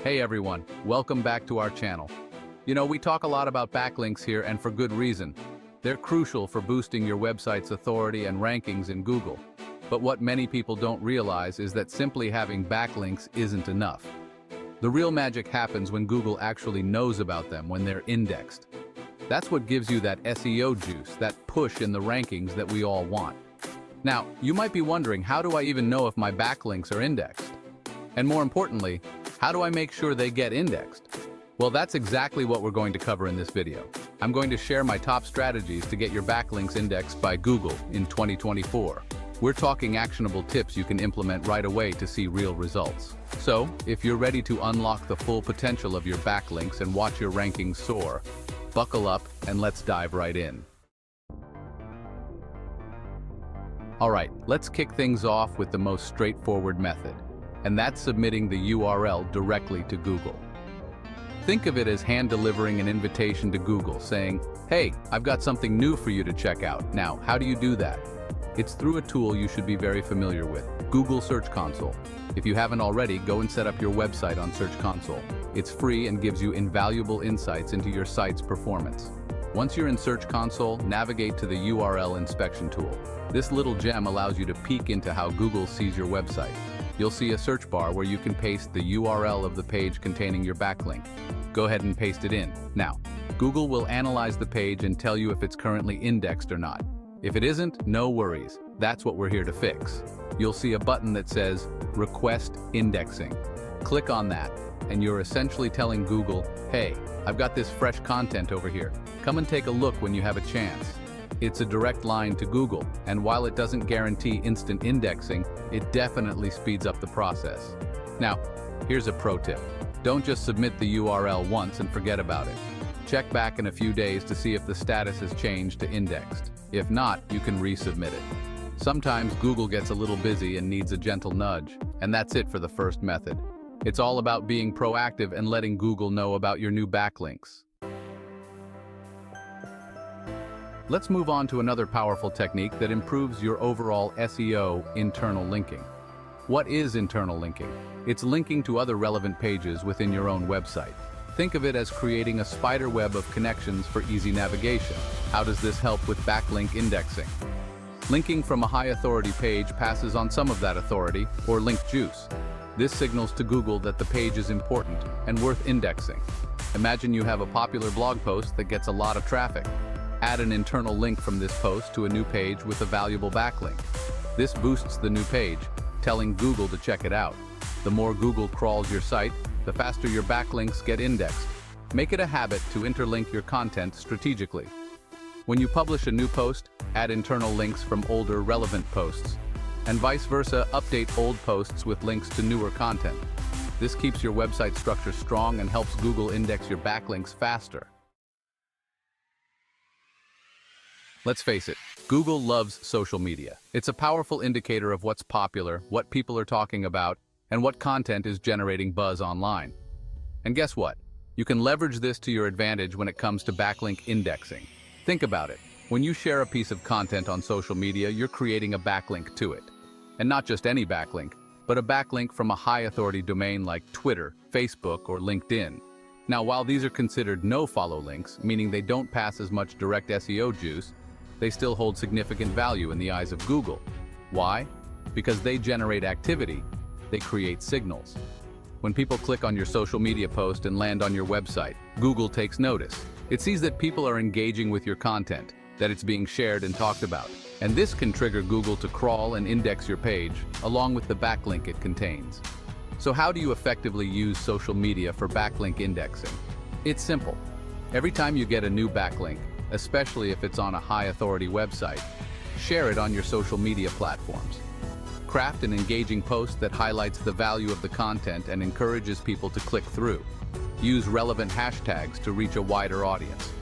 Hey everyone, welcome back to our channel. We talk a lot about backlinks here and for good reason. They're crucial for boosting your website's authority and rankings in Google. But what many people don't realize is that simply having backlinks isn't enough. The real magic happens when Google actually knows about them when they're indexed. That's what gives you that SEO juice, that push in the rankings that we all want. Now, you might be wondering, how do I even know if my backlinks are indexed? And more importantly, how do I make sure they get indexed? Well, that's exactly what we're going to cover in this video. I'm going to share my top strategies to get your backlinks indexed by Google in 2024. We're talking actionable tips you can implement right away to see real results. So, if you're ready to unlock the full potential of your backlinks and watch your rankings soar, buckle up and let's dive right in. Alright, let's kick things off with the most straightforward method, and that's submitting the URL directly to Google. Think of it as hand-delivering an invitation to Google saying, "Hey, I've got something new for you to check out." Now, how do you do that? It's through a tool you should be very familiar with, Google Search Console. If you haven't already, go and set up your website on Search Console. It's free and gives you invaluable insights into your site's performance. Once you're in Search Console, navigate to the URL inspection tool. This little gem allows you to peek into how Google sees your website. You'll see a search bar where you can paste the URL of the page containing your backlink. Go ahead and paste it in. Now, Google will analyze the page and tell you if it's currently indexed or not. If it isn't, no worries. That's what we're here to fix. You'll see a button that says Request Indexing. Click on that, and you're essentially telling Google, "Hey, I've got this fresh content over here. Come and take a look when you have a chance." It's a direct line to Google, and while it doesn't guarantee instant indexing, it definitely speeds up the process. Now, here's a pro tip. Don't just submit the URL once and forget about it. Check back in a few days to see if the status has changed to indexed. If not, you can resubmit it. Sometimes Google gets a little busy and needs a gentle nudge, and that's it for the first method. It's all about being proactive and letting Google know about your new backlinks. Let's move on to another powerful technique that improves your overall SEO, internal linking. What is internal linking? It's linking to other relevant pages within your own website. Think of it as creating a spider web of connections for easy navigation. How does this help with backlink indexing? Linking from a high authority page passes on some of that authority, or link juice. This signals to Google that the page is important and worth indexing. Imagine you have a popular blog post that gets a lot of traffic. Add an internal link from this post to a new page with a valuable backlink. This boosts the new page, telling Google to check it out. The more Google crawls your site, the faster your backlinks get indexed. Make it a habit to interlink your content strategically. When you publish a new post, add internal links from older relevant posts. And vice versa, update old posts with links to newer content. This keeps your website structure strong and helps Google index your backlinks faster. Let's face it, Google loves social media. It's a powerful indicator of what's popular, what people are talking about, and what content is generating buzz online. And guess what? You can leverage this to your advantage when it comes to backlink indexing. Think about it. When you share a piece of content on social media, you're creating a backlink to it. And not just any backlink, but a backlink from a high-authority domain like Twitter, Facebook, or LinkedIn. Now, while these are considered no-follow links, meaning they don't pass as much direct SEO juice, they still hold significant value in the eyes of Google. Why? Because they generate activity, they create signals. When people click on your social media post and land on your website, Google takes notice. It sees that people are engaging with your content, that it's being shared and talked about. And this can trigger Google to crawl and index your page, along with the backlink it contains. So how do you effectively use social media for backlink indexing? It's simple. Every time you get a new backlink, especially if it's on a high-authority website, share it on your social media platforms. Craft an engaging post that highlights the value of the content and encourages people to click through. Use relevant hashtags to reach a wider audience.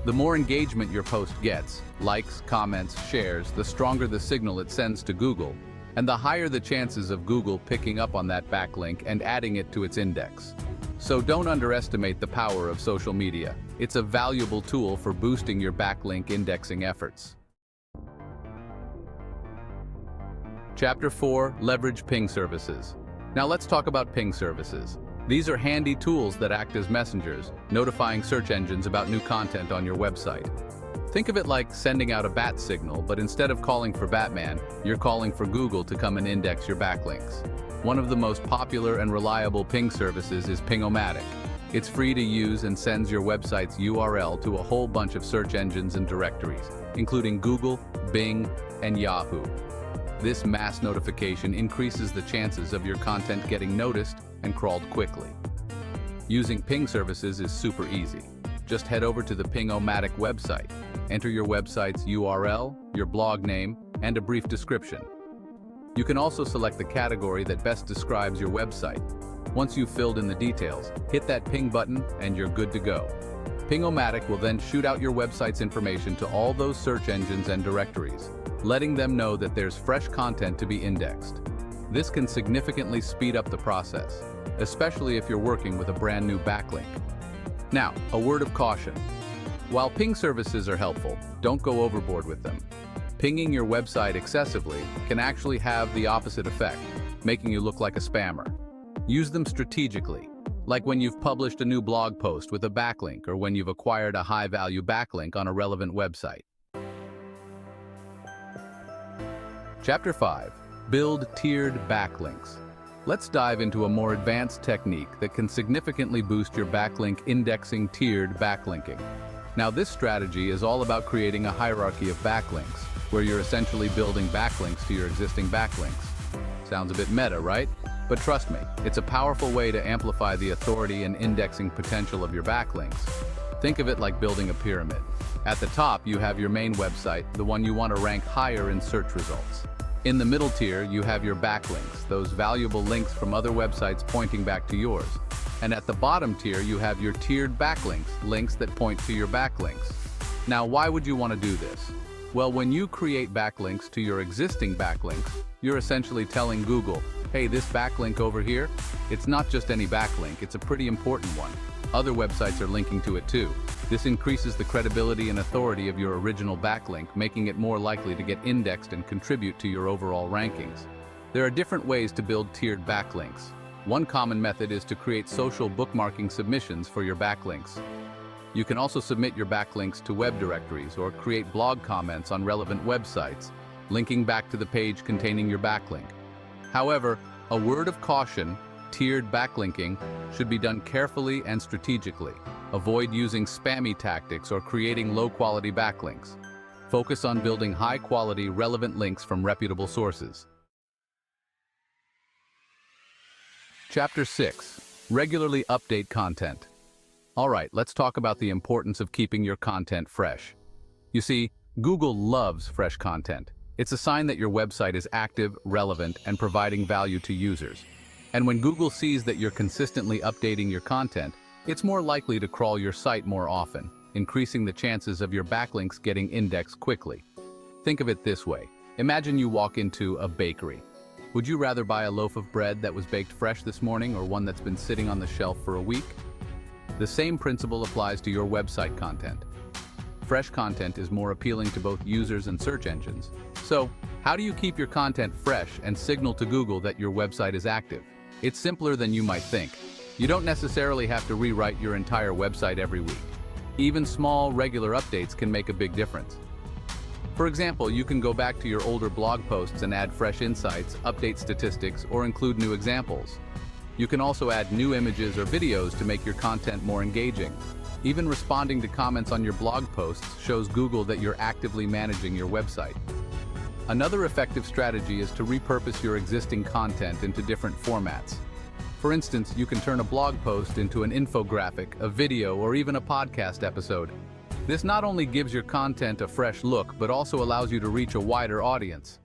The more engagement your post gets, likes, comments, shares, the stronger the signal it sends to Google, and the higher the chances of Google picking up on that backlink and adding it to its index. So don't underestimate the power of social media. It's a valuable tool for boosting your backlink indexing efforts. Chapter 4, Leverage Ping Services. Now let's talk about ping services. These are handy tools that act as messengers, notifying search engines about new content on your website. Think of it like sending out a bat signal, but instead of calling for Batman, you're calling for Google to come and index your backlinks. One of the most popular and reliable ping services is Ping-O-Matic. It's free to use and sends your website's URL to a whole bunch of search engines and directories, including Google, Bing, and Yahoo. This mass notification increases the chances of your content getting noticed and crawled quickly. Using ping services is super easy. Just head over to the Ping-O-Matic website. Enter your website's URL, your blog name, and a brief description. You can also select the category that best describes your website. Once you've filled in the details, hit that ping button and you're good to go. Ping-O-Matic will then shoot out your website's information to all those search engines and directories, letting them know that there's fresh content to be indexed. This can significantly speed up the process, especially if you're working with a brand new backlink. Now, a word of caution. While ping services are helpful, don't go overboard with them. Pinging your website excessively can actually have the opposite effect, making you look like a spammer. Use them strategically, like when you've published a new blog post with a backlink or when you've acquired a high-value backlink on a relevant website. Chapter 5. Build tiered backlinks. Let's dive into a more advanced technique that can significantly boost your backlink indexing. Tiered backlinking. Now, this strategy is all about creating a hierarchy of backlinks, where you're essentially building backlinks to your existing backlinks. Sounds a bit meta, right? But trust me, it's a powerful way to amplify the authority and indexing potential of your backlinks. Think of it like building a pyramid. At the top, you have your main website, the one you want to rank higher in search results. In the middle tier, you have your backlinks, those valuable links from other websites pointing back to yours. And at the bottom tier, you have your tiered backlinks, links that point to your backlinks. Now, why would you want to do this? Well, when you create backlinks to your existing backlinks, you're essentially telling Google, hey, this backlink over here, it's not just any backlink, it's a pretty important one. Other websites are linking to it too. This increases the credibility and authority of your original backlink, making it more likely to get indexed and contribute to your overall rankings. There are different ways to build tiered backlinks. One common method is to create social bookmarking submissions for your backlinks. You can also submit your backlinks to web directories or create blog comments on relevant websites, linking back to the page containing your backlink. However, a word of caution, tiered backlinking should be done carefully and strategically. Avoid using spammy tactics or creating low-quality backlinks. Focus on building high-quality, relevant links from reputable sources. Chapter 6. Regularly update content. All right, let's talk about the importance of keeping your content fresh. You see, Google loves fresh content. It's a sign that your website is active, relevant, and providing value to users. And when Google sees that you're consistently updating your content, it's more likely to crawl your site more often, increasing the chances of your backlinks getting indexed quickly. Think of it this way. Imagine you walk into a bakery. Would you rather buy a loaf of bread that was baked fresh this morning or one that's been sitting on the shelf for a week? The same principle applies to your website content. Fresh content is more appealing to both users and search engines. So, how do you keep your content fresh and signal to Google that your website is active? It's simpler than you might think. You don't necessarily have to rewrite your entire website every week. Even small, regular updates can make a big difference. For example, you can go back to your older blog posts and add fresh insights, update statistics, or include new examples. You can also add new images or videos to make your content more engaging. Even responding to comments on your blog posts shows Google that you're actively managing your website. Another effective strategy is to repurpose your existing content into different formats. For instance, you can turn a blog post into an infographic, a video, or even a podcast episode. This not only gives your content a fresh look, but also allows you to reach a wider audience.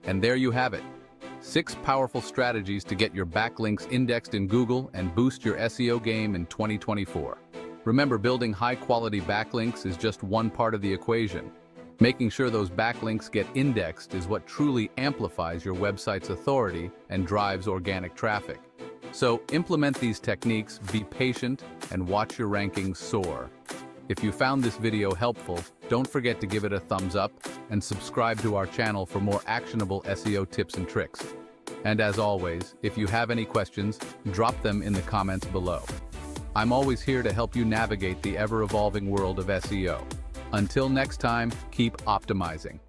And there you have it. 6 powerful strategies to get your backlinks indexed in Google and boost your SEO game in 2024. Remember, building high-quality backlinks is just one part of the equation. Making sure those backlinks get indexed is what truly amplifies your website's authority and drives organic traffic. So implement these techniques, be patient, and watch your rankings soar. If you found this video helpful, don't forget to give it a thumbs up and subscribe to our channel for more actionable SEO tips and tricks. And as always, if you have any questions, drop them in the comments below. I'm always here to help you navigate the ever-evolving world of SEO. Until next time, keep optimizing.